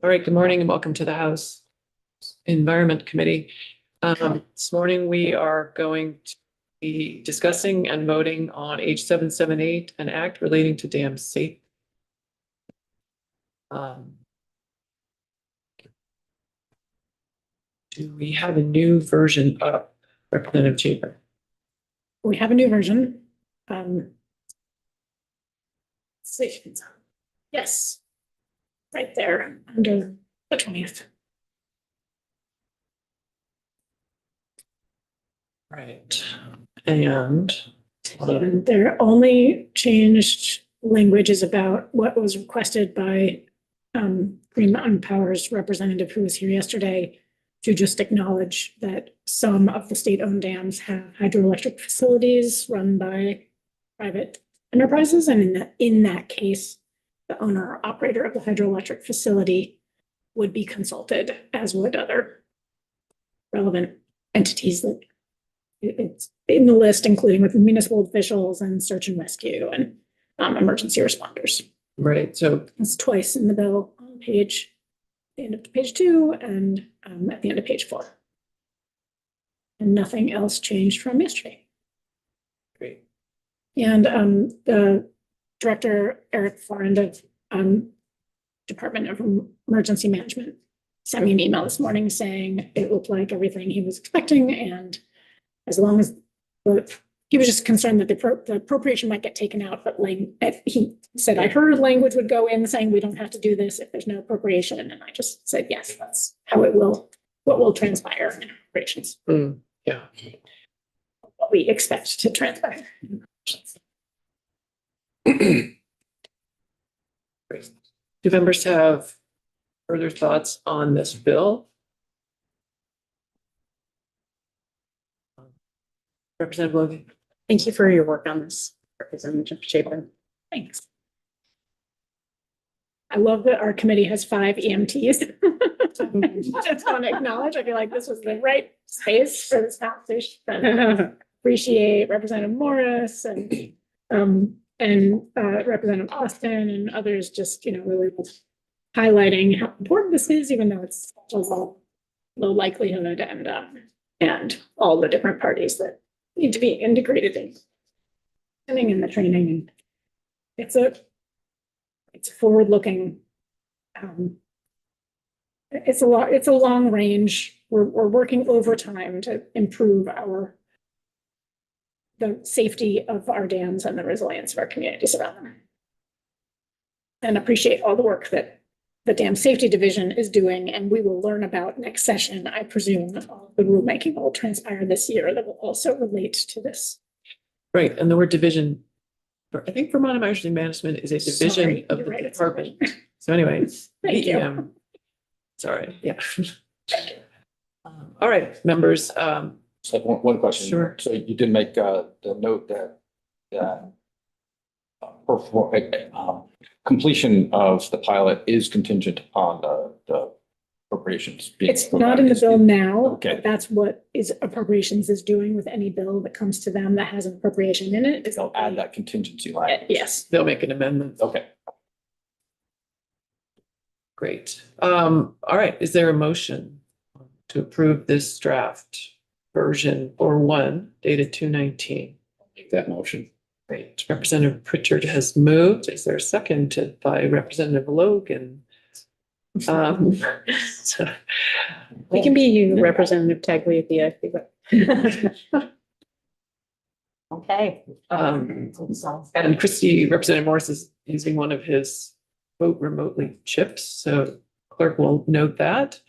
All right, good morning and welcome to the House Environment Committee. This morning we are going to be discussing and voting on H778, an act relating to dam safety. Do we have a new version of Representative Chapin? We have a new version. Yes, right there under the 20th. Right. And their only changed language is about what was requested by Green Mountain Power's representative who was here yesterday to just acknowledge that some of the state-owned dams have hydroelectric facilities run by private enterprises, and in that case, the owner or operator of the hydroelectric facility would be consulted, as would other relevant entities that it's in the list, including with municipal officials and search and rescue and emergency responders. right, so It's twice in the bill on the end of page 2 and at the end of page 4. And nothing else changed from yesterday. great. And the director, Eric Florend of Department of Emergency Management, sent me an email this morning saying it looked like everything he was expecting, and as long as he was just concerned that the appropriation might get taken out, but he said, I heard language would go in saying we don't have to do this if there's no appropriation. And I just said, yes, that's how what will transpire in appropriations. Yeah. What we expect to transpire. Great. Do members have further thoughts on this bill? Representative Logan. Thank you for your work on this, Representative Chapin. Thanks. I love that our committee has 5 EMTs. I just want to acknowledge, I feel like this was the right space for this conversation. Appreciate Representative Morris and Representative Austin and others just, really highlighting how important this is, even though it's such a low likelihood, and all the different parties that need to be integrated in the training. And it's a forward-looking, it's a long range. We're working overtime to improve the safety of our dams and the resilience of our communities around them. And appreciate all the work that the Dam Safety Division is doing, and we will learn about next session. I presume the rulemaking will transpire this year that will also relate to this. Right, and the word division, I think Vermont Emergency Management is a division of the department. So anyways, Thank you. Sorry, yeah. All right, members. So one question. Sure. So you did make the note that completion of the pilot is contingent upon the appropriations being. It's not in the bill now. Okay. But that's what appropriations is doing with any bill that comes to them that has an appropriation in it. They'll add that contingency line. Yes. They'll make an amendment. Okay. Great. All right, is there a motion to approve this draft version or 1 dated 2/19? Make that motion. Great. Representative Pritchard has moved. Is there a second by Representative Logan? So, We can be you, Representative Tagliafico. Okay. And Christie, Representative Morris is using one of his vote remotely chips, so clerk will note that.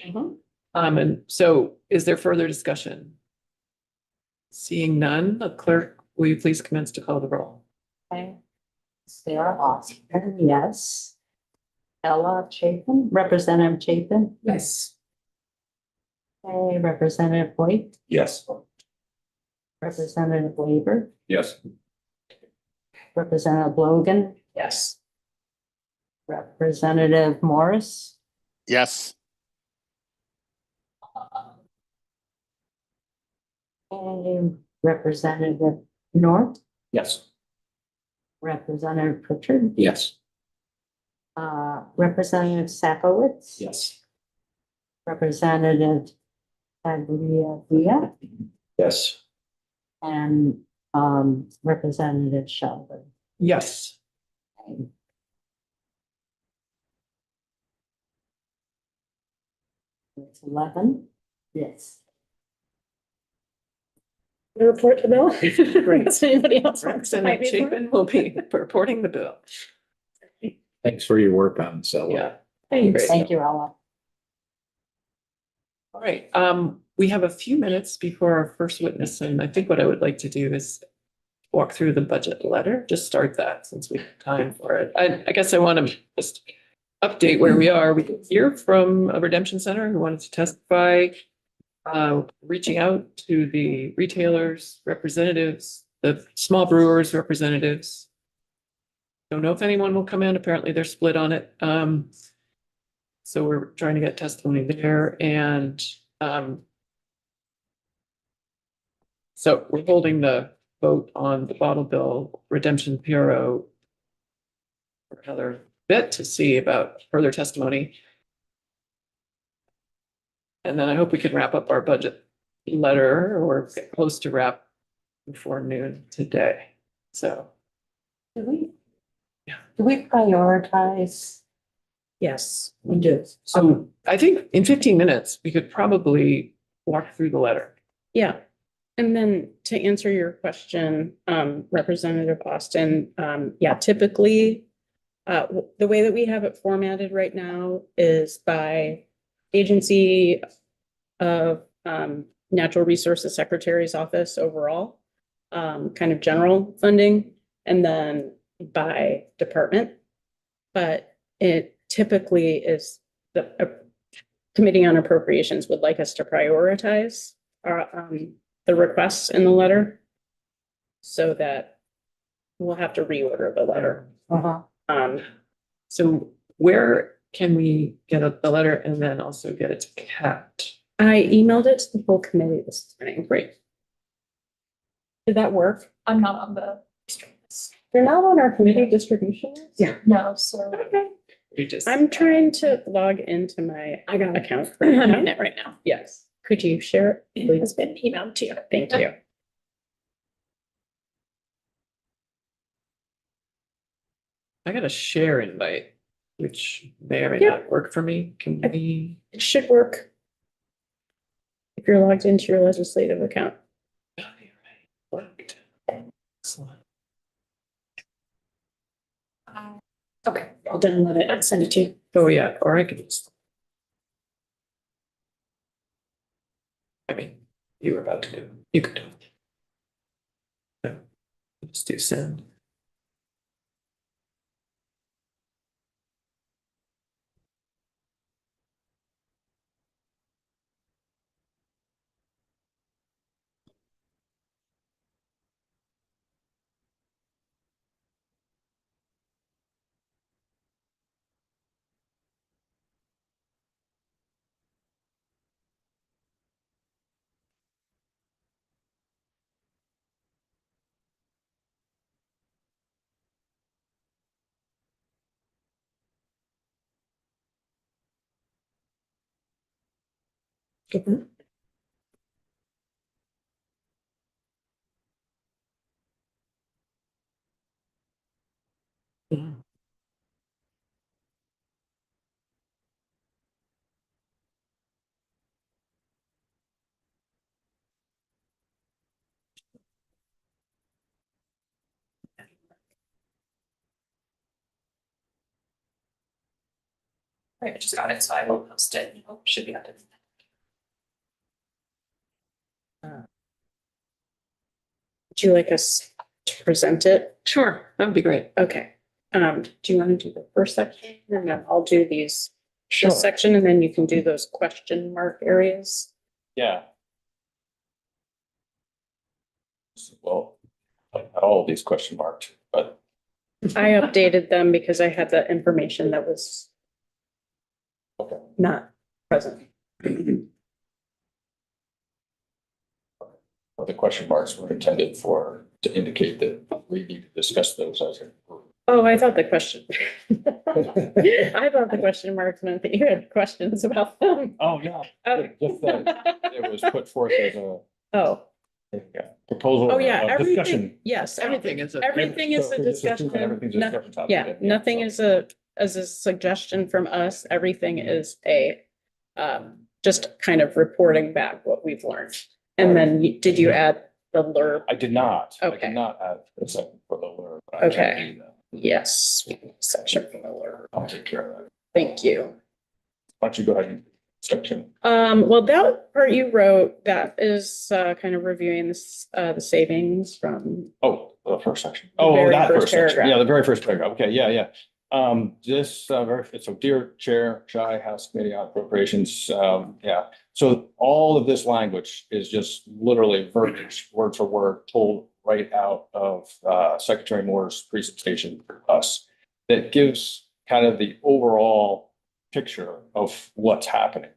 And so is there further discussion? Seeing none, the clerk, will you please commence to call the roll? Okay. Sarah Oscar, yes. Ella Chapin, Representative Chapin. Yes. Okay, Representative Boyd, Yes. Representative Labor, Yes. Representative Logan, Yes. Representative Morris, Yes. and Representative North, Yes. Representative Pritchard, Yes. Representative Sapowitz. Yes. Representative Tagliavia Yes. and Representative Sheldon. Yes. It's 11. Yes. Report the bill. Great. Does anybody else want to Representative fight me for it? Chapin will be reporting the bill. Thanks for your work on Cell. Yeah. Thanks. Thank you, Ella. All right, we have a few minutes before our first witness, and I think what I would like to do is walk through the budget letter, just start that since we have time for it. I guess I want to just update where we are. We hear from a redemption center who wanted to testify, reaching out to the retailers, representatives, the small brewers representatives. Don't know if anyone will come in. Apparently they're split on it. So we're trying to get testimony there and, so we're holding the vote on the bottle bill redemption PRO for another bit to see about further testimony. And then I hope we can wrap up our budget letter or get close to wrap before noon today. So, Do we? Yeah. Do we prioritize? Yes. We do. so I think in 15 minutes, we could probably walk through the letter. Yeah. And then to answer your question, Representative Austin, yeah, typically, the way that we have it formatted right now is by agency of, Natural Resources Secretary's office overall, kind of general funding, and then by department. But it typically is the Committee on Appropriations would like us to prioritize our, the requests in the letter so that we'll have to reorder the letter. So where can we get the letter and then also get it to Kat? I emailed it to the full committee this morning. Great. Did that work? I'm not on the list. You're not on our committee distribution list? Yeah. No, so Okay. We just. I'm trying to log into my I got it. account. I'm in it right now. Yes. Could you share it, It has please? been emailed to you. Thank you. I got a share invite, which may or may Yep. not work for me. Can we? It should work. If you're logged into your legislative account. Worked. Excellent. Okay, I'll download it and send it to you. Oh, yeah, or I could just. I mean, you were about to do, you could do it. So, just do send. Get that? Yeah. I just got it, so I will post it. Should be up. Would you like us to present it? Sure, that would be great. Okay. Do you want to do the first section? And then I'll do these, this section, and then you can do those question mark areas. Yeah. Well, all of these question marks, but I updated them because I had the information that was okay. not present. But the question marks were intended for, to indicate that we need to discuss those as a group. Oh, I thought the question. I thought the question marks meant that you had questions about them. Oh, no. Oh. Just that it was put forth as a Oh, proposal. oh, or yeah, a everything, discussion. yes, Everything is a. everything is a discussion. Everything's a No- discussion topic. Yeah, nothing is as a suggestion from us. Everything is just kind of reporting back what we've learned. And then did you add the blurb? I did not. I Okay. did not add a second for the alert. but I can Okay. do that. Yes, section from the blurb. I'll take care of that. Thank you. Why don't you go ahead and section? Well, that part you wrote, that is kind of reviewing this, the savings from, Oh, the first section. The Oh, very that first first section. paragraph. Yeah, the very first paragraph. Okay, yeah, yeah. So dear Chair, Shy House Committee on Appropriations, yeah. So all of this language is just literally verbiage, word for word, pulled right out of Secretary Moore's presentation for us. That gives kind of the overall picture of what's happening.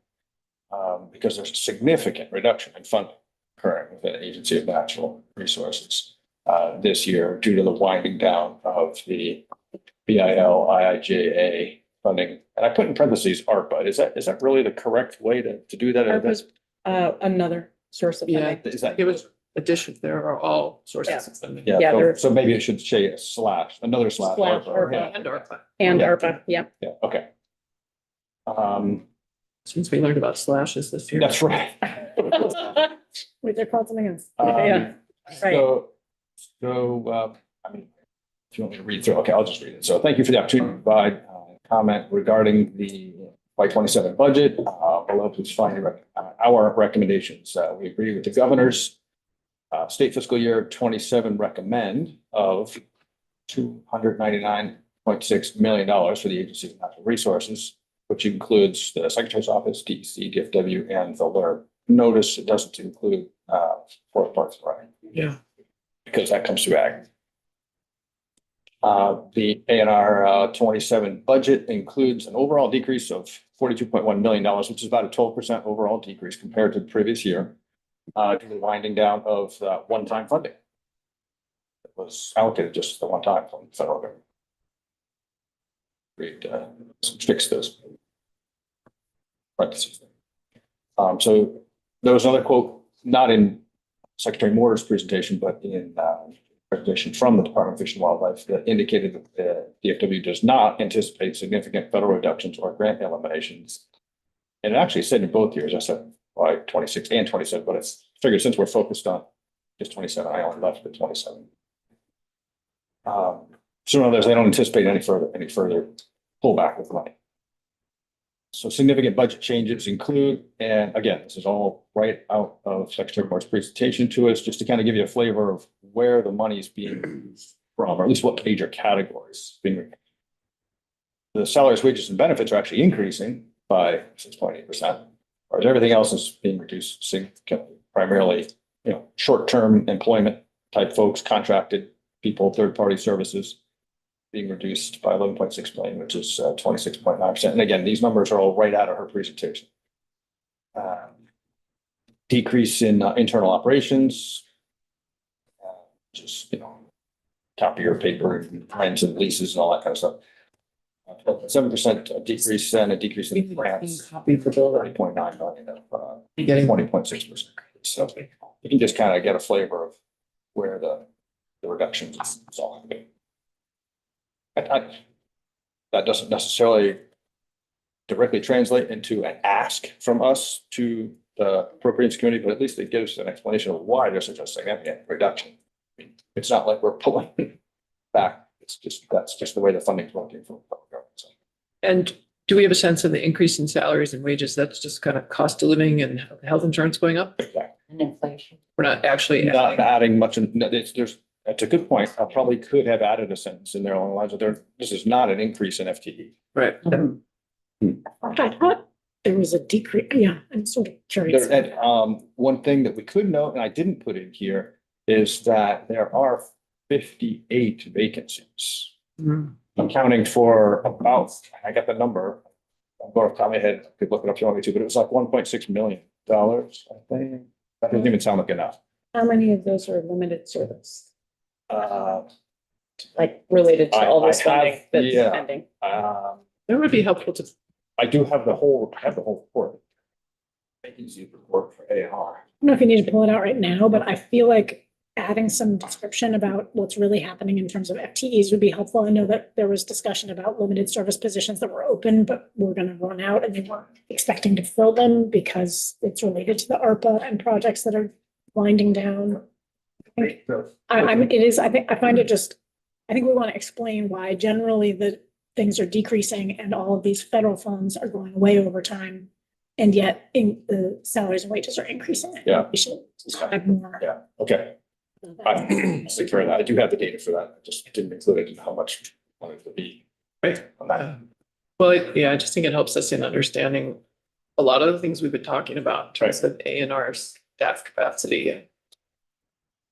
Because there's a significant reduction in funding occurring within the Agency of Natural Resources this year due to the winding down of the BIL, IIJA funding. And I put in parentheses ARPA. Is that really the correct way to do that? Or ARPA's, another source of Yeah, funding. Is that? it was addition, there are all sources of funding. Yeah, Yeah, so, there- so maybe it should say a slash, another slash. Slash ARPA, ARPA. And ARPA, And Yeah. ARPA, yeah. Yeah, okay. since we learned about slashes this year. That's right. Wait, they're called something else. Yeah, right. I mean, if you want me to read through, okay, I'll just read it. So thank you for the opportunity to provide comment regarding the Y 27 budget. Below, please find our recommendations. We agree with the governor's state fiscal year 27 recommend of $299.6 million for the Agency of Natural Resources, which includes the Secretary's Office, DEC, DFW, and the LRB. Notice it doesn't include Fort Parks and Rec, Yeah. because that comes through ag. The ANR 27 budget includes an overall decrease of $42.1 million, which is about a 12% overall decrease compared to the previous year, due to the winding down of one-time funding. It was allocated just the one time from the federal government. We'd fix those parentheses. So there was another quote, not in Secretary Moore's presentation, but in presentation from the Department of Fish and Wildlife, that indicated that the DFW does not anticipate significant federal reductions or grant eliminations. And it actually said in both years, I said, by 26 and 27, but it's figured since we're focused on just 27, I only left the 27. So in other words, they don't anticipate any further pullback of money. So significant budget changes include, and again, this is all right out of Secretary Moore's presentation to us, just to kind of give you a flavor of where the money is being used from, or at least what major categories being. The salaries, wages, and benefits are actually increasing by 6.8%, whereas everything else is being reduced significantly, primarily, short-term employment type folks, contracted people, third-party services, being reduced by 11.6 million, which is 26.9%. And again, these numbers are all right out of her presentation. Decrease in internal operations, just, copier paper and rents and leases and all that kind of stuff. 7% decrease and a decrease in grants, Copy the bill. 30.9 million of Getting 20.6%. So you can just kind of get a flavor of where the reductions is all going to be. That doesn't necessarily directly translate into an ask from us to the appropriations committee, but at least it gives an explanation of why there's such a significant reduction. I mean, it's not like we're pulling back. That's just the way the funding's working for the federal government. So, And do we have a sense of the increase in salaries and wages? That's just kind of cost of living and health insurance going up? exactly. And inflation. We're not actually. Not adding much. That's a good point. I probably could have added a sentence in there along the lines of this is not an increase in FTE. Right. I thought there was a decrease. Yeah, I'm sort of curious. One thing that we could note, and I didn't put in here, is that there are 58 vacancies, accounting for about, I got the number, I'm going off the top of my head, I could look it up if you want me to, but it was like $1.6 million, I think. That doesn't even sound like enough. How many of those are limited service? like related to all this I have- funding that's yeah. pending. That would be helpful to, I have the whole report. Vacancy report for AR. I don't know if you need to pull it out right now, but I feel like adding some description about what's really happening in terms of FTEs would be helpful. I know that there was discussion about limited service positions that were open, but we're gonna run out and they weren't expecting to fill them because it's related to the ARPA and projects that are winding down. I think we want to explain why generally the things are decreasing and all of these federal funds are going away over time. And yet in the salaries and wages are increasing. Yeah. We should describe more. Yeah, okay. I secure that. I do have the data for that. I just didn't include it in how much I wanted to be right? on that. Well, yeah, I just think it helps us in understanding a lot of the things we've been talking about in terms of A and R staff capacity and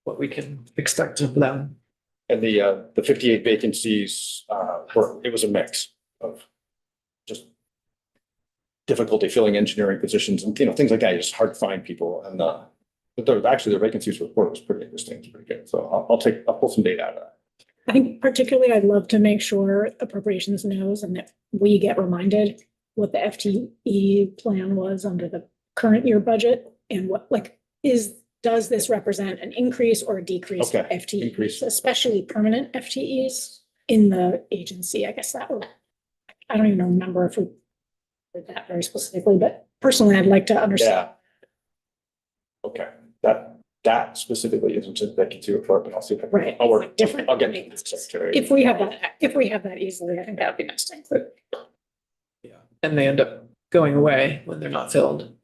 what we can expect of them. And the 58 vacancies, it was a mix of just difficulty filling engineering positions and, things like that. It's hard to find people. And, but their vacancies report was pretty interesting. It's pretty good. So I'll pull some data out of that. I think particularly I'd love to make sure appropriations knows and that we get reminded what the FTE plan was under the current year budget and what, does this represent an increase or a decrease for Okay, FTEs, increase. especially permanent FTEs in the agency? I guess that would, I don't even remember if we did that very specifically, but personally, I'd like to understand. Yeah. Okay, that specifically isn't in the vacancy report, but I'll see if I can. Right. I'll work, Different. I'll get to the secretary. If we have that easily, I think that'd be nice to include. Yeah. And they end up going away when they're not filled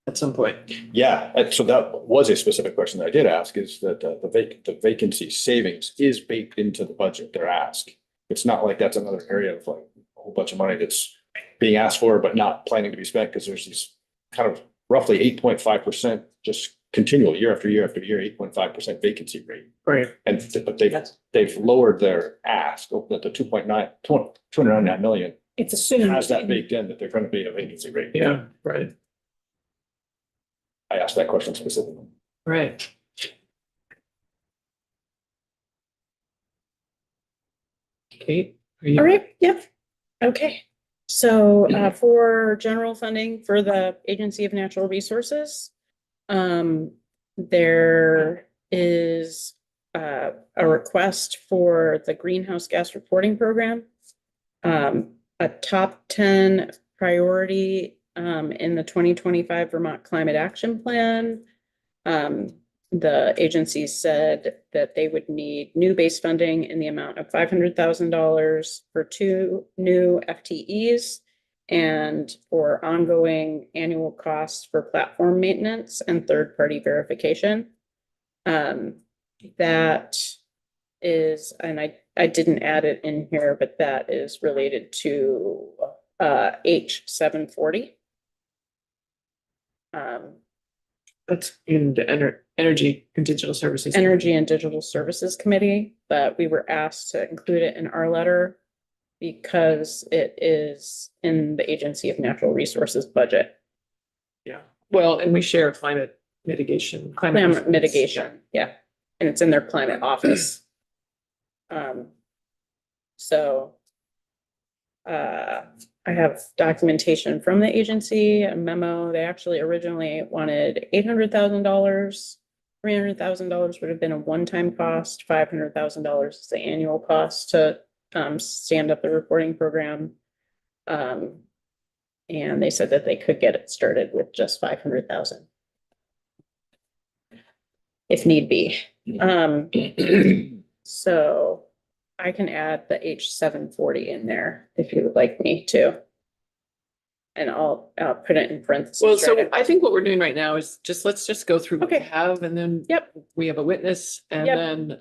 at some point. Yeah, and so that was a specific question that I did ask, is that the vacancy savings is baked into the budget, their ask. It's not like that's another area of like a whole bunch of money that's being asked for, but not planning to be spent, because there's these kind of roughly 8.5% just continual year after year after year, 8.5% vacancy rate. Right. And but they've lowered their ask, the 299 million It's assumed. has that baked in that they're going to be a vacancy rate. Yeah, right, I asked that question specifically. right. Kate? Are you? All right, yep. Okay. So for general funding for the Agency of Natural Resources, there is a request for the greenhouse gas reporting program. A top 10 priority in the 2025 Vermont Climate Action Plan. The agency said that they would need new base funding in the amount of $500,000 for 2 new FTEs and for ongoing annual costs for platform maintenance and third-party verification. That is, and I didn't add it in here, but that is related to H740. That's in the Energy and Digital Services. Energy and Digital Services Committee, but we were asked to include it in our letter because it is in the Agency of Natural Resources budget. Yeah, well, and we share climate mitigation. Climate mitigation, yeah, and it's in their climate office. So I have documentation from the agency, a memo. They actually originally wanted $800,000. $300,000 would have been a one-time cost. $500,000 is the annual cost to stand up the reporting program. And they said that they could get it started with just 500,000 if need be. So I can add the H740 in there if you would like me to. And I'll put it in parentheses. Well, so right I think what we're doing right now is let's just go through what we Okay. have and then. Yep. We have a witness and Yep. then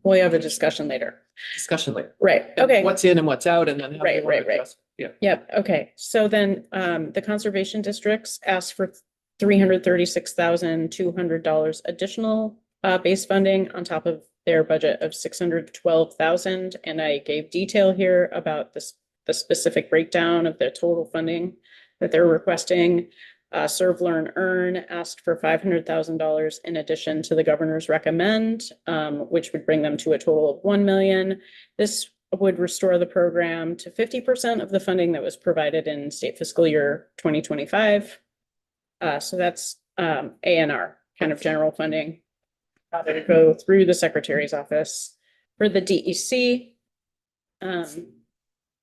We'll have a discussion later. discussion later. Right, And okay. What's in and what's out and then. how we Right, wanna right, right. address it. Yeah. Yep, okay. So then the conservation districts asked for $336,200 additional base funding on top of their budget of $612,000. And I gave detail here about the specific breakdown of the total funding that they're requesting. Serve, Learn, Earn asked for $500,000 in addition to the governor's recommend, which would bring them to a total of 1 million. This would restore the program to 50% of the funding that was provided in state fiscal year 2025. So that's ANR, kind of general funding. That would go through the secretary's office. For the DEC,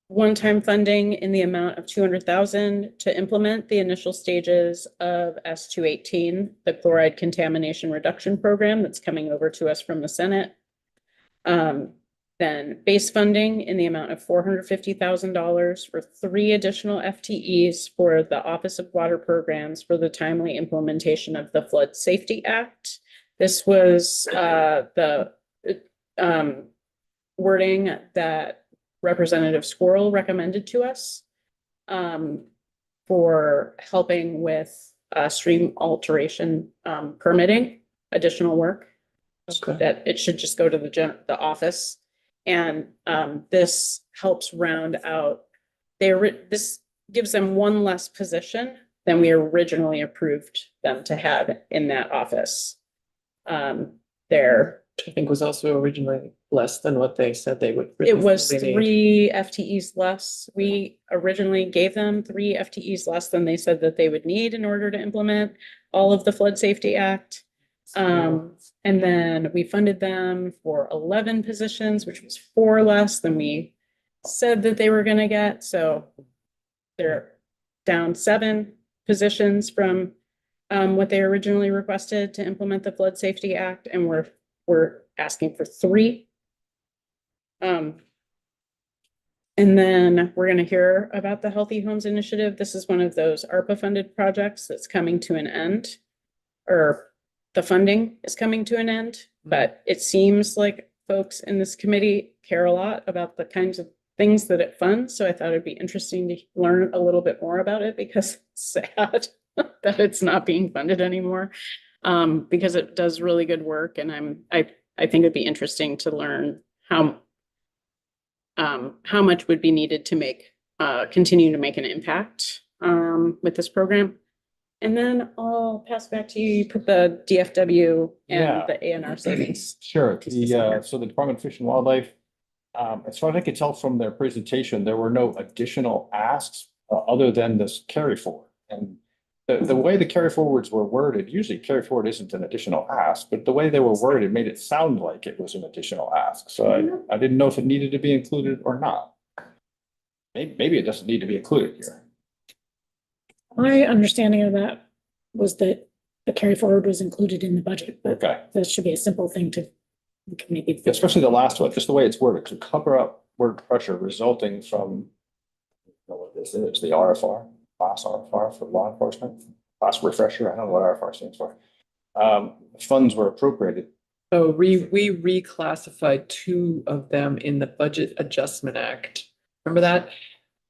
one-time funding in the amount of 200,000 to implement the initial stages of S218, the chloride contamination reduction program that's coming over to us from the Senate. Then base funding in the amount of $450,000 for 3 additional FTEs for the Office of Water Programs for the timely implementation of the Flood Safety Act. This was the wording that Representative Squirrel recommended to us for helping with stream alteration permitting, additional work. Okay. That it should just go to the office. And this helps round out, this gives them one less position than we originally approved them to have in that office. I think was also originally less than what they said they would. It was they need. 3 FTEs less. We originally gave them 3 FTEs less than they said that they would need in order to implement all of the Flood Safety Act. And then we funded them for 11 positions, which was 4 less than we said that they were gonna get. So they're down 7 positions from what they originally requested to implement the Flood Safety Act, and we're asking for 3. And then we're gonna hear about the Healthy Homes Initiative. This is one of those ARPA-funded projects that's coming to an end, or the funding is coming to an end, but it seems like folks in this committee care a lot about the kinds of things that it funds. So I thought it'd be interesting to learn a little bit more about it, because it's sad that it's not being funded anymore. Because it does really good work, and I think it'd be interesting to learn how much would be needed to make continue to make an impact with this program. And then I'll pass back to you. You put the DFW Yeah. and the ANR savings. Sure. So the Department of Fish and Wildlife, as far as I could tell from their presentation, there were no additional asks other than this carry forward. And the way the carry forwards were worded, usually carry forward isn't an additional ask, but the way they were worded made it sound like it was an additional ask. So I didn't know if it needed to be included or not. Maybe it doesn't need to be included here. My understanding of that was that the carry forward was included in the budget, but Okay. that should be a simple thing to maybe. Especially the last one, just the way it's worded, to cover up word pressure resulting from, I don't know what this is, the RFR, class RFR for law enforcement, class refresher, I don't know what RFR stands for. Funds were appropriated. So we reclassified 2 of them in the Budget Adjustment Act. Remember that?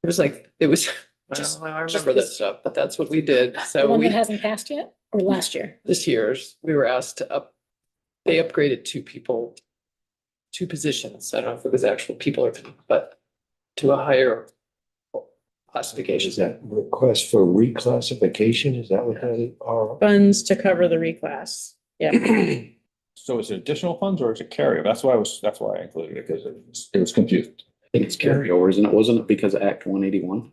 It was, I remember this stuff, but that's what we did. The So one that hasn't passed yet, or last year? this year's, we were asked to they upgraded 2 people, 2 positions. I don't know if it was actual people or, but to a higher Is classification. that request for reclassification? Is that what that are? Funds to cover the reclass. Yeah. So is it additional funds or is it carryover? That's why I included it, because it was confusing. I think it's carryover, isn't it? Wasn't it because of Act 181?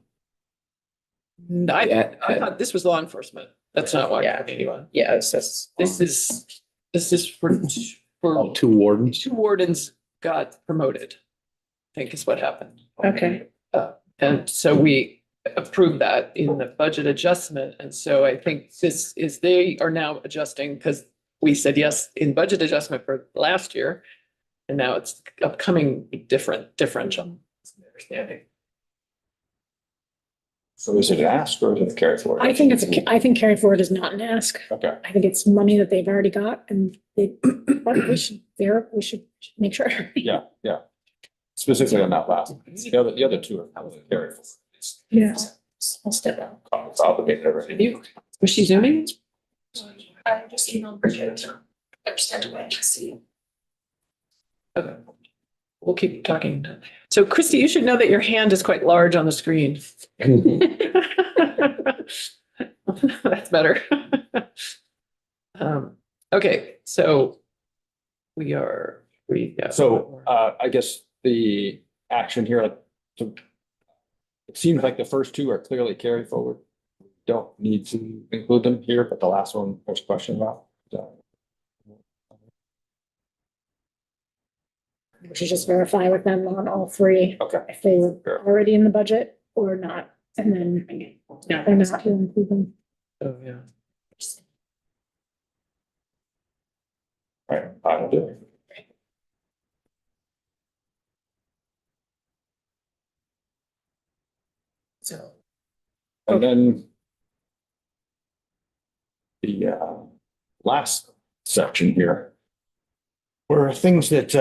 I thought this was law enforcement. That's not why. Yeah. 81. Yeah, it's just. This is for Oh, 2 wardens. 2 wardens got promoted, I think is what happened. Okay. And so we approved that in the budget adjustment. And so I think they are now adjusting, because we said yes in budget adjustment for last year. And now it's upcoming differential. That's my understanding. So is it an ask or is it a carry forward? I think carry forward is not an ask. Okay. I think it's money that they've already got, and but we should make sure. Yeah. Specifically on that last, one. the other 2 are carry forward. It's Yes. I'll step out. it's obligated already. Was she zooming? I just emailed Bridget. Understand what I can see. Okay. We'll keep talking. So Christy, you should know that your hand is quite large on the screen. That's better. Okay, so we. So I guess the action here, so it seems like the first two are clearly carry forward. Don't need to include them here, but the last one there's a question about. So, We should just verify with them on all three, okay, if they were Sure. already in the budget or not, and then Yeah. they're not to include them. Oh, yeah. all right, I will do it. So, And then the last section here were things that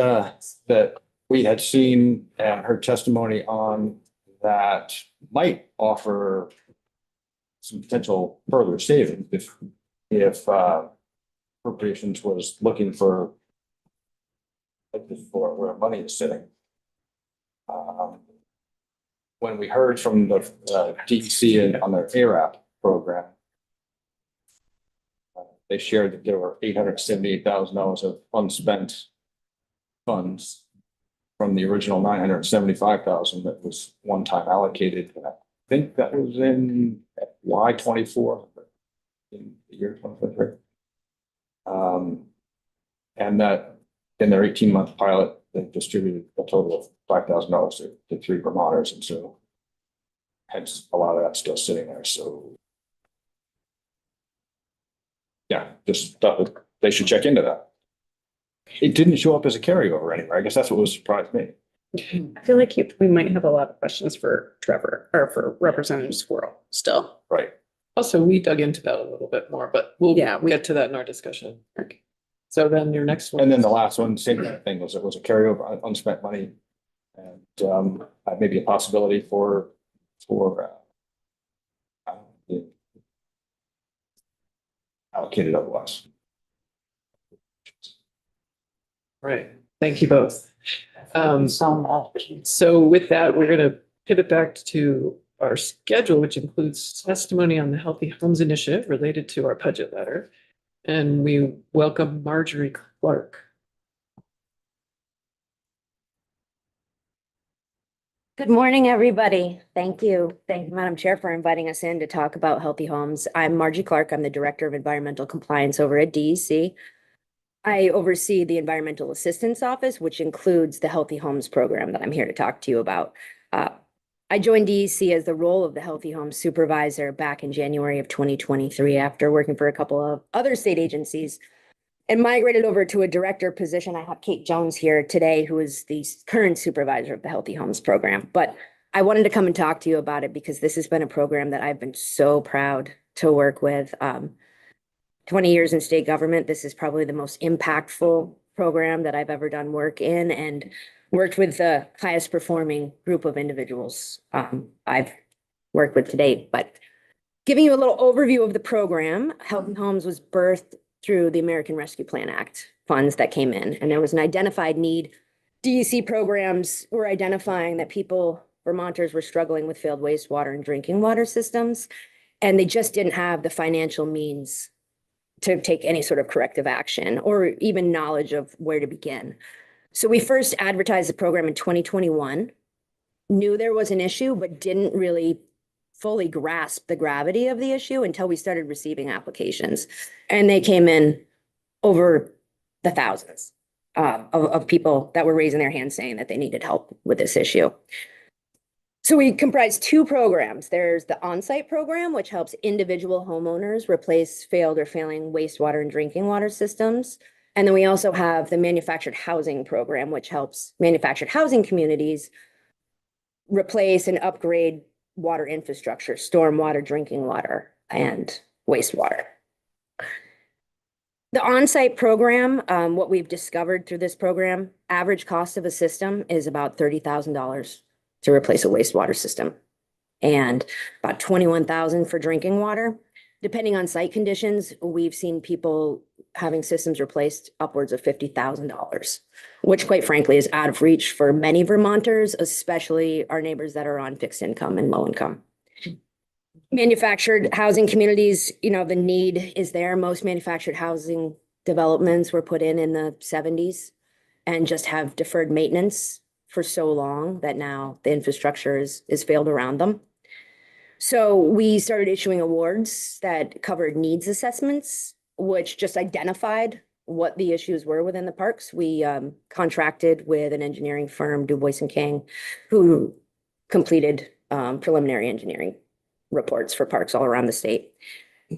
that we had seen and heard testimony on that might offer some potential further savings if appropriations was looking for where money is sitting. When we heard from the DEC and on their ARAP program, they shared that there were $878,000 of unspent funds from the original $975,000 that was one time allocated. I think that was in Y 24 in the year 2023. And that in their 18-month pilot, they distributed a total of $5,000 to 3 Vermonters, and so hence a lot of that's still sitting there. So yeah, just thought that they should check into that. It didn't show up as a carryover anywhere. I guess that's what was surprised me. I feel like we might have a lot of questions for Trevor or for Representative Squirrel still. Right. also, we dug into that a little bit more, but we'll get to that in our discussion. Okay. So then your next one. And then the last one, same kind of thing, was it was a carryover unspent money. And maybe a possibility for allocated otherwise. Right. Thank you both. So much. So with that, we're going to pivot back to our schedule, which includes testimony on the Healthy Homes Initiative related to our budget letter. And we welcome Marjorie Clark. Good morning, everybody. Thank you. Thank you, Madam Chair, for inviting us in to talk about healthy homes. I'm Margie Clark. I'm the Director of Environmental Compliance over at DEC. I oversee the Environmental Assistance Office, which includes the Healthy Homes program that I'm here to talk to you about. I joined DEC as the role of the Healthy Homes Supervisor back in January of 2023 after working for a couple of other state agencies and migrated over to a director position. I have Kate Jones here today, who is the current supervisor of the Healthy Homes program. But I wanted to come and talk to you about it because this has been a program that I've been so proud to work with. 20 years in state government, this is probably the most impactful program that I've ever done work in, and worked with the highest performing group of individuals I've worked with to date. But giving you a little overview of the program, Healthy Homes was birthed through the American Rescue Plan Act funds that came in, and there was an identified need. DEC programs were identifying that Vermonters were struggling with failed wastewater and drinking water systems, and they just didn't have the financial means to take any sort of corrective action or even knowledge of where to begin. So we first advertised the program in 2021, knew there was an issue, but didn't really fully grasp the gravity of the issue until we started receiving applications. And they came in over the thousands of people that were raising their hands saying that they needed help with this issue. So we comprise two programs. There's the on-site program, which helps individual homeowners replace failed or failing wastewater and drinking water systems. And then we also have the manufactured housing program, which helps manufactured housing communities replace and upgrade water infrastructure, stormwater, drinking water, and wastewater. The on-site program, what we've discovered through this program, average cost of a system is about $30,000 to replace a wastewater system, and about $21,000 for drinking water. Depending on site conditions, we've seen people having systems replaced upwards of $50,000, which quite frankly is out of reach for many Vermonters, especially our neighbors that are on fixed income and low income. Manufactured housing communities, you know, the need is there. Most manufactured housing developments were put in the 70s and just have deferred maintenance for so long that now the infrastructure is failed around them. So we started issuing awards that covered needs assessments, which just identified what the issues were within the parks. We contracted with an engineering firm, Du Bois and King, who completed preliminary engineering reports for parks all around the state.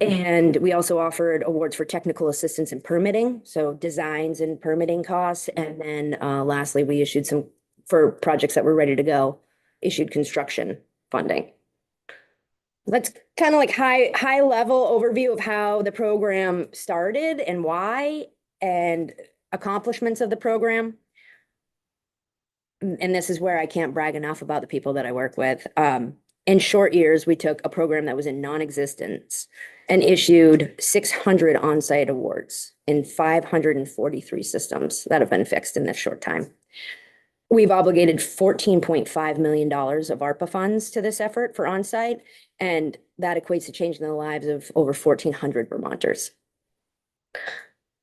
And we also offered awards for technical assistance in permitting, so designs and permitting costs. And then lastly, we issued some, for projects that were ready to go, issued construction funding. That's kind of like high level overview of how the program started and why, and accomplishments of the program. And this is where I can't brag enough about the people that I work with. In short years, we took a program that was in non-existence and issued 600 on-site awards in 543 systems that have been fixed in this short time. We've obligated $14.5 million of ARPA funds to this effort for on-site, and that equates to changing the lives of over 1,400 Vermonters.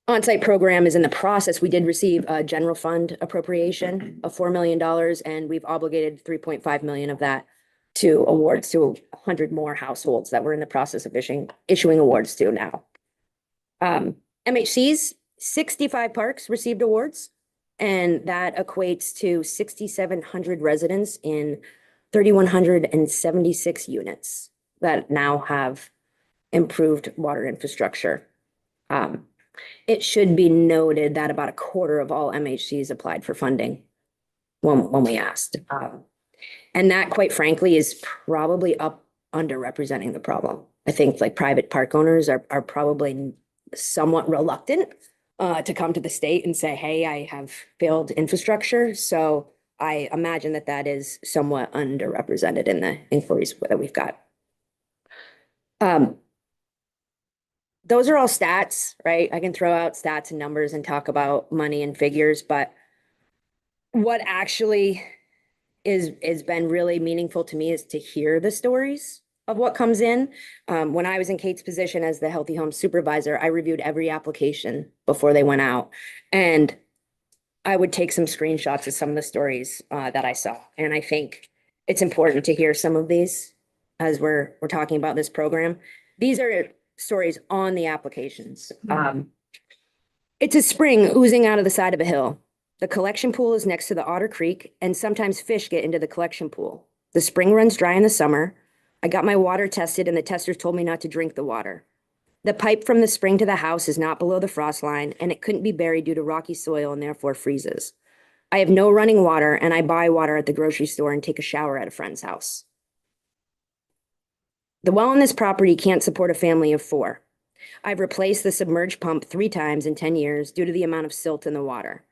On-site program is in the process. We did receive a general fund appropriation of $4 million, and we've obligated $3.5 million of that to awards to 100 more households that we're in the process of issuing awards to now. MHC's 65 parks received awards, and that equates to 6,700 residents in 3,176 units that now have improved water infrastructure. It should be noted that about a quarter of all MHCs applied for funding when we asked. And that, quite frankly, is probably underrepresenting the problem. I think like private park owners are probably somewhat reluctant to come to the state and say, hey, I have failed infrastructure. So I imagine that is somewhat underrepresented in the inquiries that we've got. Those are all stats, right? I can throw out stats and numbers and talk about money and figures, but what actually is been really meaningful to me is to hear the stories of what comes in. When I was in Kate's position as the Healthy Home Supervisor, I reviewed every application before they went out. And I would take some screenshots of some of the stories that I saw. And I think it's important to hear some of these as we're talking about this program. These are stories on the applications. It's a spring oozing out of the side of a hill. The collection pool is next to the Otter Creek, and sometimes fish get into the collection pool. The spring runs dry in the summer. I got my water tested, and the testers told me not to drink the water. The pipe from the spring to the house is not below the frost line, and it couldn't be buried due to rocky soil and therefore freezes. I have no running water, and I buy water at the grocery store and take a shower at a friend's house. The well on this property can't support a family of 4. I've replaced the submerged pump 3 times in 10 years due to the amount of silt in the water.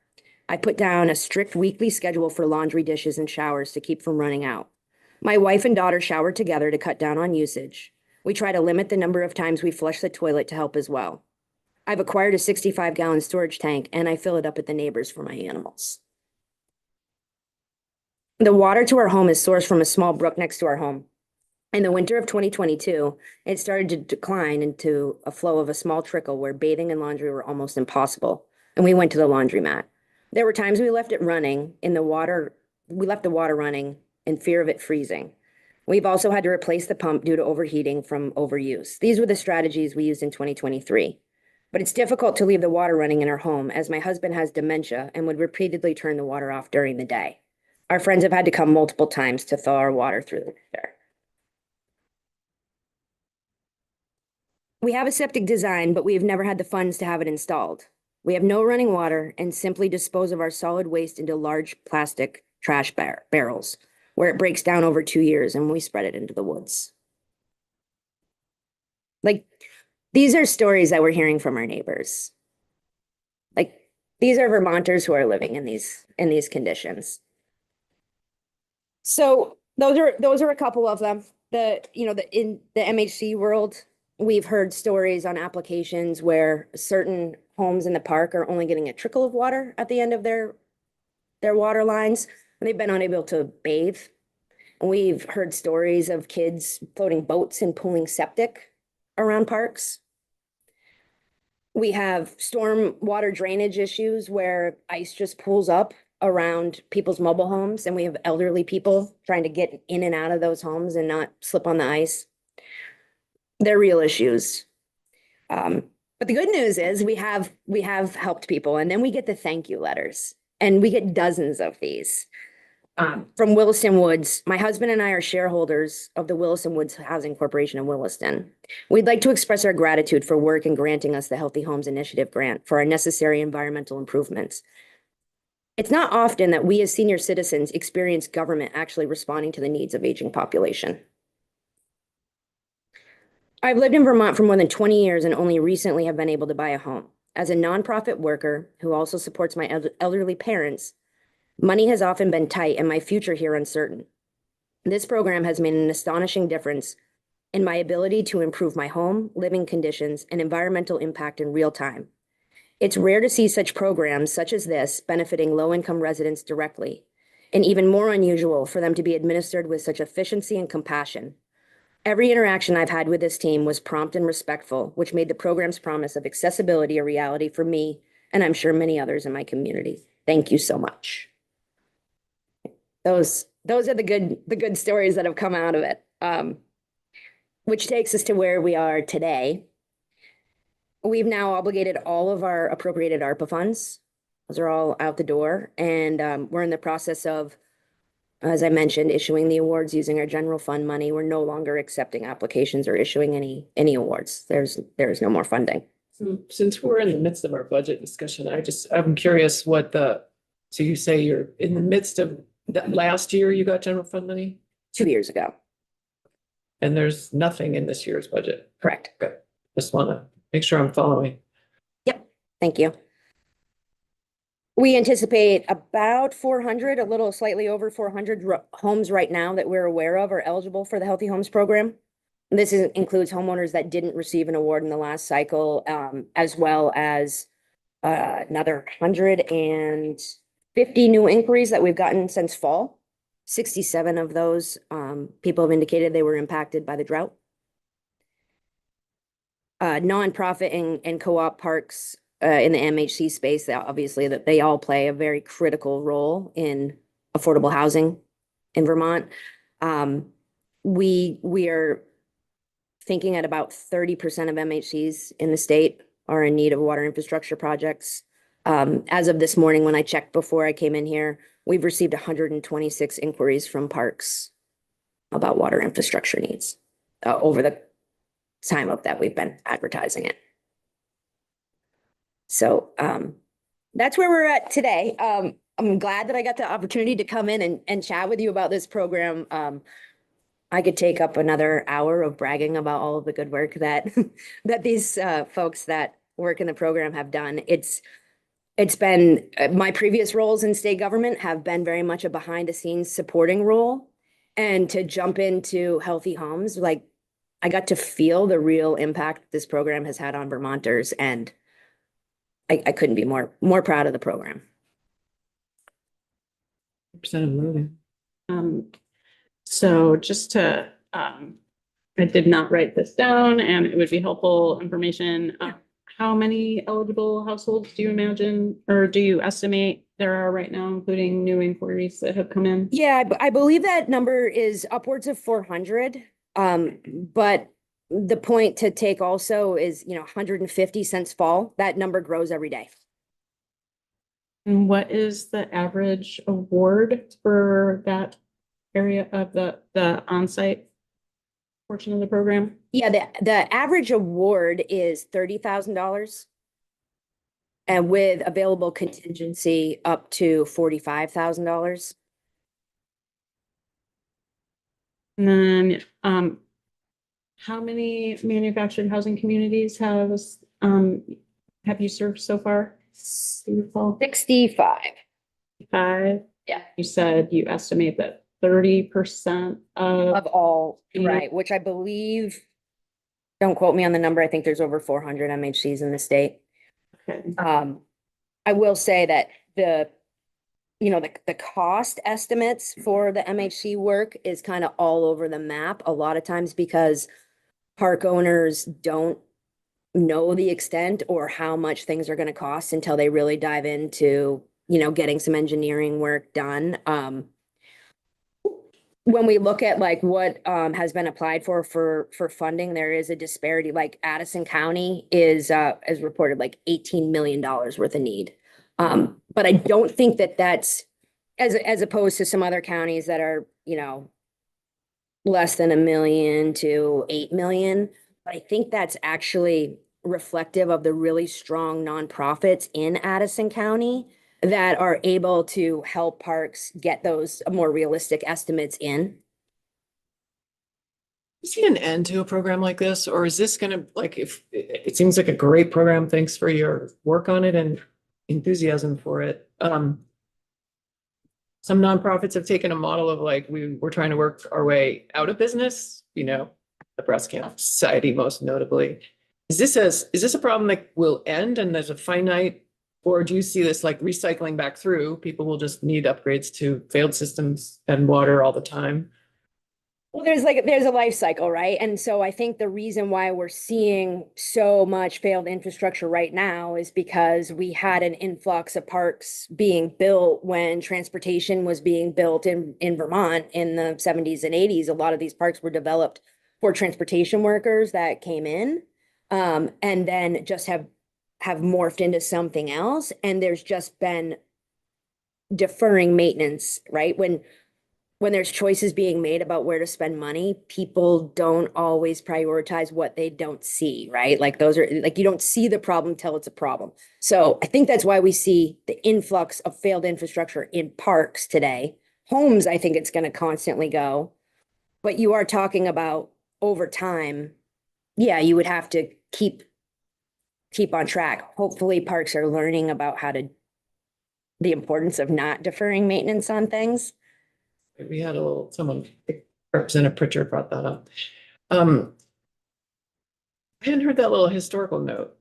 I put down a strict weekly schedule for laundry, dishes, and showers to keep from running out. My wife and daughter shower together to cut down on usage. We try to limit the number of times we flush the toilet to help as well. I've acquired a 65-gallon storage tank, and I fill it up at the neighbors for my animals. The water to our home is sourced from a small brook next to our home. In the winter of 2022, it started to decline into a flow of a small trickle where bathing and laundry were almost impossible, and we went to the laundromat. There were times we left it running in the water. We left the water running in fear of it freezing. We've also had to replace the pump due to overheating from overuse. These were the strategies we used in 2023. But it's difficult to leave the water running in our home as my husband has dementia and would repeatedly turn the water off during the day. Our friends have had to come multiple times to thaw our water through the winter. We have a septic design, but we have never had the funds to have it installed. We have no running water and simply dispose of our solid waste into large plastic trash barrels, where it breaks down over 2 years and we spread it into the woods. Like, these are stories that we're hearing from our neighbors. Like, these are Vermonters who are living in these conditions. So those are a couple of them. In the MHC world, we've heard stories on applications where certain homes in the park are only getting a trickle of water at the end of their water lines, and they've been unable to bathe. We've heard stories of kids floating boats and pulling septic around parks. We have storm water drainage issues where ice just pools up around people's mobile homes, and we have elderly people trying to get in and out of those homes and not slip on the ice. They're real issues. But the good news is we have helped people, and then we get the thank you letters, and we get dozens of these. From Williston Woods. My husband and I are shareholders of the Williston Woods Housing Corporation in Williston. We'd like to express our gratitude for work in granting us the Healthy Homes Initiative grant for our necessary environmental improvements. It's not often that we as senior citizens experience government actually responding to the needs of aging population. I've lived in Vermont for more than 20 years and only recently have been able to buy a home. As a nonprofit worker who also supports my elderly parents, money has often been tight and my future here uncertain. This program has made an astonishing difference in my ability to improve my home, living conditions, and environmental impact in real time. It's rare to see such programs such as this benefiting low-income residents directly, and even more unusual for them to be administered with such efficiency and compassion. Every interaction I've had with this team was prompt and respectful, which made the program's promise of accessibility a reality for me, and I'm sure many others in my community. Thank you so much. Those are the good stories that have come out of it, which takes us to where we are today. We've now obligated all of our appropriated ARPA funds. Those are all out the door, and we're in the process of, as I mentioned, issuing the awards using our general fund money. We're no longer accepting applications or issuing any awards. There's no more funding. So since we're in the midst of our budget discussion, I'm curious so you say you're in the midst of that last year you got general fund money 2 years ago, and there's nothing in this year's budget. correct? Okay. Just want to make sure I'm following. Thank you. We anticipate about 400, a little slightly over 400 homes right now that we're aware of are eligible for the Healthy Homes program. This includes homeowners that didn't receive an award in the last cycle, as well as another 150 new inquiries that we've gotten since fall. 67 of those people have indicated they were impacted by the drought. Nonprofit and co-op parks in the MHC space, obviously that they all play a very critical role in affordable housing in Vermont. We are thinking at about 30% of MHCs in the state are in need of water infrastructure projects. As of this morning, when I checked before I came in here, we've received 126 inquiries from parks about water infrastructure needs over the time of that we've been advertising it. So that's where we're at today. I'm glad that I got the opportunity to come in and chat with you about this program. I could take up another hour of bragging about all of the good work that that these folks that work in the program have done. It's been my previous roles in state government have been very much a behind the scenes supporting role, and to jump into Healthy Homes, like I got to feel the real impact this program has had on Vermonters, and I couldn't be more proud of the program. Percent of moving. So just to, I did not write this down and it would be helpful information. How many eligible households do you imagine, or do you estimate there are right now, including new inquiries that have come in? Yeah, I believe that number is upwards of 400. But the point to take also is, 150 since fall, that number grows every day. And what is the average award for that area of the on-site portion of the program? Yeah, the average award is $30,000. And with available contingency up to $45,000. And then, how many manufactured housing communities have you served so far? 65. 5. Yeah. You said you estimate that 30% Of all, Yeah. right, which I believe, don't quote me on the number, I think there's over 400 MHCs in the state. Okay. I will say that the the cost estimates for the MHC work is kind of all over the map a lot of times because park owners don't know the extent or how much things are going to cost until they really dive into, getting some engineering work done. When we look at like what has been applied for funding, there is a disparity. Like Addison County is reported like $18 million worth of need. But I don't think that that's as opposed to some other counties that are, less than $1 million to $8 million. But I think that's actually reflective of the really strong nonprofits in Addison County that are able to help parks get those more realistic estimates in. You see an end to a program like this, or is this gonna, like, if, it seems like a great program, thanks for your work on it and enthusiasm for it. Some nonprofits have taken a model of like, we're trying to work our way out of business, the Breast Cancer Society most notably. Is this a problem that will end and there's a finite, or do you see this like recycling back through? People will just need upgrades to failed systems and water all the time. Well, there's a life cycle, right? And so I think the reason why we're seeing so much failed infrastructure right now is because we had an influx of parks being built when transportation was being built in Vermont in the 70s and 80s. A lot of these parks were developed for transportation workers that came in, and then just have morphed into something else. And there's just been deferring maintenance, right? When there's choices being made about where to spend money, people don't always prioritize what they don't see, right? Like those are like, you don't see the problem till it's a problem. So I think that's why we see the influx of failed infrastructure in parks today. Homes, I think it's going to constantly go, but you are talking about over time. Yeah, you would have to keep on track. Hopefully parks are learning about the importance of not deferring maintenance on things. We had someone, Representative Pritchard brought that up. I hadn't heard that little historical note,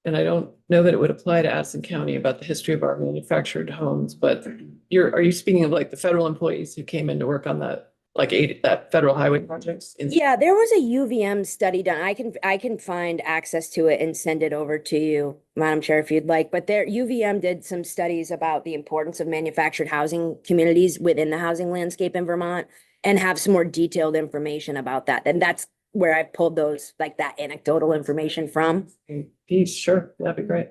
and I don't know that it would apply to Addison County about the history of our manufactured homes, but are you speaking of like the federal employees who came in to work on that, like that federal highway projects? Yeah, there was a UVM study done. I can find access to it and send it over to you, Madam Chair, if you'd like. But UVM did some studies about the importance of manufactured housing communities within the housing landscape in Vermont and have some more detailed information about that. And that's where I pulled those, like that anecdotal information from. Sure, that'd be great.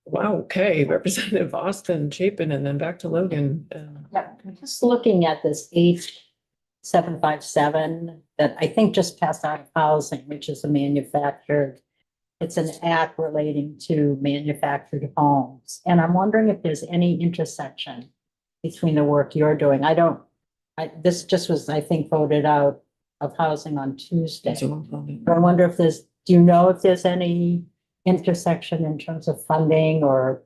Wow, okay, Representative Austin Chapin, and then back to Logan. Yeah, I'm just looking at this 8757 that I think just passed out of housing, which is it's an act relating to manufactured homes. And I'm wondering if there's any intersection between the work you're doing. This just was, I think, voted out of housing on Tuesday. But I wonder do you know if there's any intersection in terms of funding or?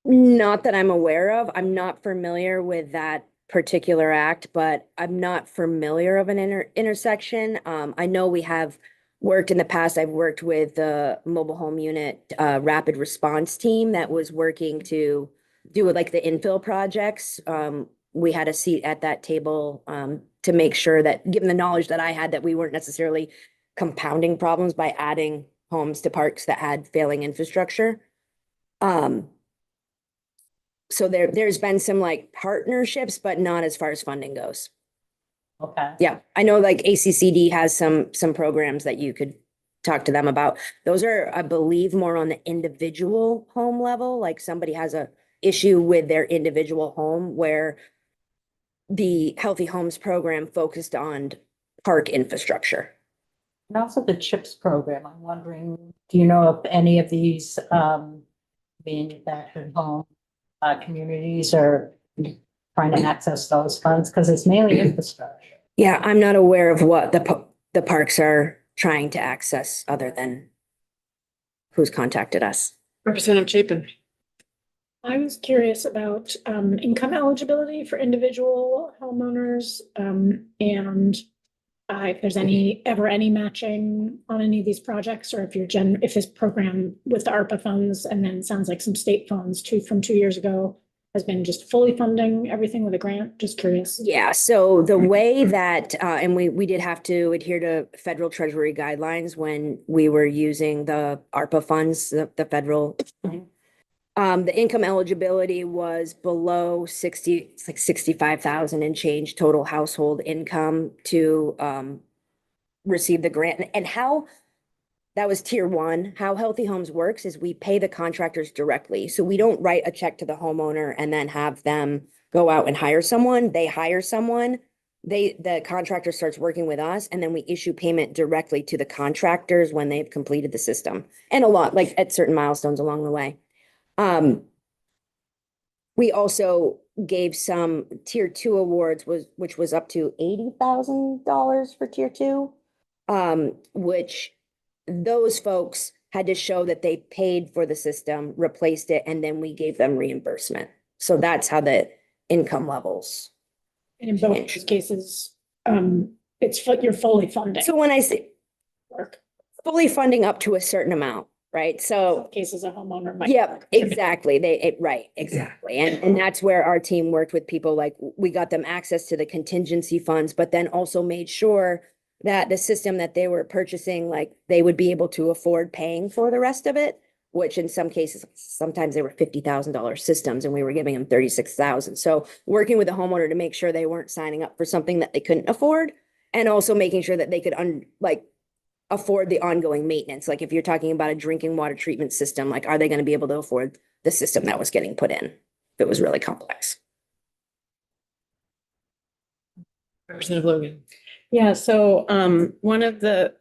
Not that I'm aware of. I'm not familiar with that particular act, but I'm not familiar of an intersection. I know we have worked in the past. I've worked with the mobile home unit rapid response team that was working to do like the infill projects. We had a seat at that table to make sure that, given the knowledge that I had, that we weren't necessarily compounding problems by adding homes to parks that had failing infrastructure. So there's been some like partnerships, but not as far as funding goes. Okay. Yeah, I know like ACCD has some programs that you could talk to them about. Those are, I believe, more on the individual home level. Like somebody has a issue with their individual home, where the Healthy Homes program focused on park infrastructure. And also the CHIPS program. I'm wondering, do you know if any of these manufactured home communities are trying to access those funds? Because it's mainly infrastructure. Yeah, I'm not aware of what the parks are trying to access other than who's contacted us. Representative Chapin. I was curious about income eligibility for individual homeowners, and if there's ever any matching on any of these projects, or if this program with the ARPA funds, and then it sounds like some state funds from 2 years ago, has been just fully funding everything with a grant? Just curious. Yeah, so the way that, and we did have to adhere to federal treasury guidelines when we were using the ARPA funds, the federal. The income eligibility was below 60, it's like 65,000 and change total household income to receive the grant. And how that was tier one. How Healthy Homes works is we pay the contractors directly. So we don't write a check to the homeowner and then have them go out and hire someone. They hire someone. The contractor starts working with us, and then we issue payment directly to the contractors when they've completed the system. And a lot, like at certain milestones along the way. We also gave some tier two awards which was up to $80,000 for tier two. Which those folks had to show that they paid for the system, replaced it, and then we gave them reimbursement. So that's how the income levels. And in both these cases, you're fully funding. So when I say Work. fully funding up to a certain amount, right? So Cases a homeowner might. yeah, exactly. Right, exactly. And that's where our team worked with people, like we got them access to the contingency funds, but then also made sure that the system that they were purchasing, like they would be able to afford paying for the rest of it, which in some cases, sometimes they were $50,000 systems and we were giving them 36,000. So working with the homeowner to make sure they weren't signing up for something that they couldn't afford, and also making sure that they could afford the ongoing maintenance. Like if you're talking about a drinking water treatment system, like are they going to be able to afford the system that was getting put in if it was really complex? Representative Logan. Yeah, so one of the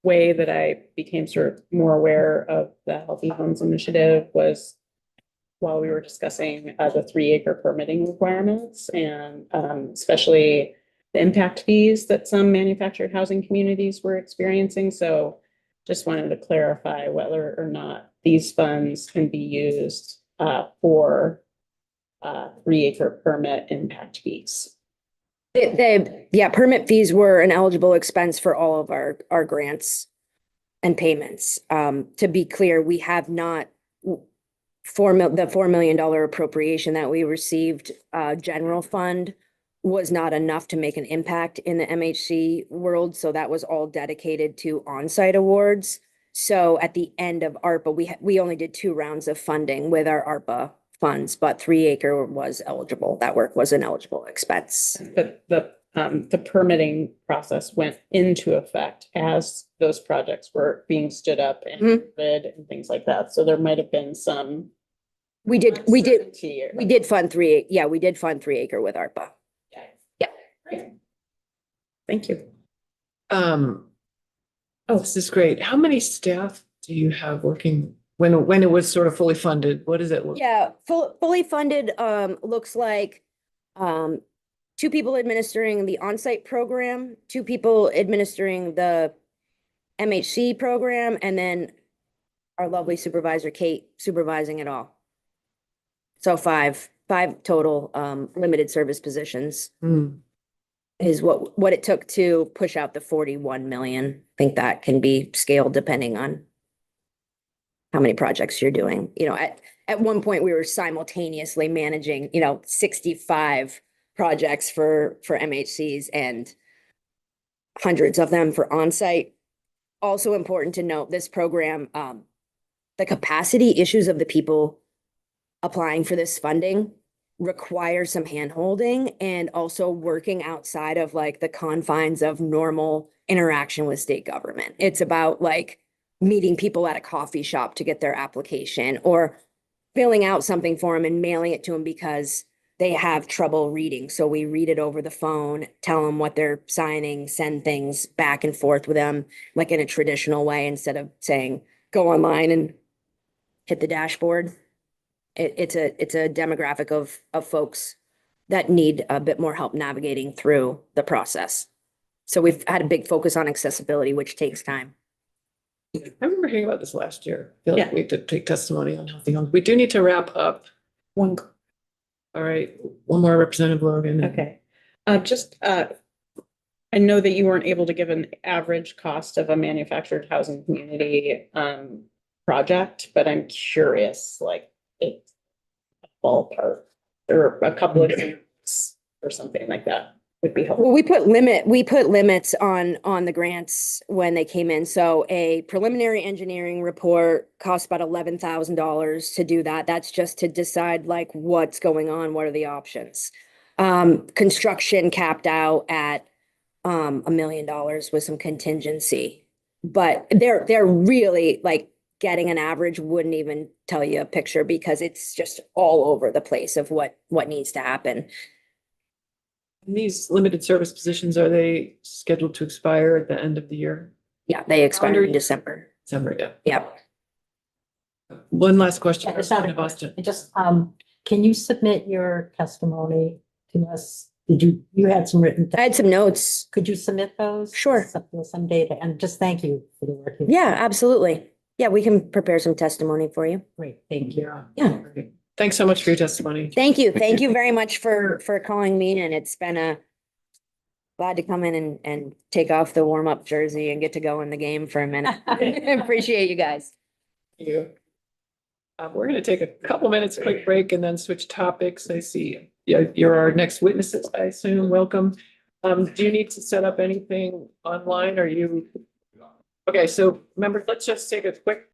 way that I became sort of more aware of the Healthy Homes Initiative was while we were discussing the 3-acre permitting requirements, and especially the impact fees that some manufactured housing communities were experiencing. So just wanted to clarify whether or not these funds can be used for 3-acre permit impact fees. Yeah, permit fees were an eligible expense for all of our grants and payments. To be clear, we have not, the $4 million appropriation that we received, general fund was not enough to make an impact in the MHC world. So that was all dedicated to on-site awards. So at the end of ARPA, we only did 2 rounds of funding with our ARPA funds, but 3-acre was eligible. That work was an eligible expense. But the permitting process went into effect as those projects were being stood up and bid and things like that. So there might have been some. We did fund 3. Yeah, we did fund 3-acre with ARPA. Yeah. Great. Thank you. This is great. How many staff do you have working when it was sort of fully funded? What does it look? Yeah, fully funded looks like 2 people administering the on-site program, 2 people administering the MHC program, and then our lovely supervisor, Kate, supervising it all. So 5 total limited service positions is what it took to push out the 41 million. I think that can be scaled depending on how many projects you're doing. You know, at one point we were simultaneously managing, 65 projects for MHCs and hundreds of them for on-site. Also important to note, this program, the capacity issues of the people applying for this funding require some hand-holding and also working outside of like the confines of normal interaction with state government. It's about like meeting people at a coffee shop to get their application, or filling out something for them and mailing it to them because they have trouble reading. So we read it over the phone, tell them what they're signing, send things back and forth with them, like in a traditional way, instead of saying, go online and hit the dashboard. It's a demographic of folks that need a bit more help navigating through the process. So we've had a big focus on accessibility, which takes time. I remember hearing about this last year. I feel like we did take testimony on Healthy Homes. We do need to wrap up. All right, one more, Representative Logan. Okay. I know that you weren't able to give an average cost of a manufactured housing community project, but I'm curious, like ballpark or a couple of examples or something like that would be helpful. Well, we put limits on the grants when they came in. So a preliminary engineering report costs about $11,000 to do that. That's just to decide like what's going on, what are the options. Construction capped out at $1 million with some contingency. But they're really like getting an average wouldn't even tell you a picture because it's just all over the place of what needs to happen. These limited service positions, are they scheduled to expire at the end of the year? Yeah, they expire in December. December, yeah. Yeah. One last question. Yeah, it's not a Representative Austin. question. Just, can you submit your testimony to us? You had some written, I had some notes. could you submit those? Sure. Some data, and just thank you for the work. you've Yeah, done. absolutely. Yeah, we can prepare some testimony for you. Great, thank you. Yeah. Great. Thanks so much for your testimony. Thank you. Thank you very much for calling me, and it's been glad to come in and take off the warm-up jersey and get to go in the game for a minute. Appreciate you guys. Thank you. We're going to take a couple minutes, quick break, and then switch topics. I see, yeah, you're our next witnesses, I assume. Welcome. Do you need to set up anything online? Are you? Okay, so members, let's just take a quick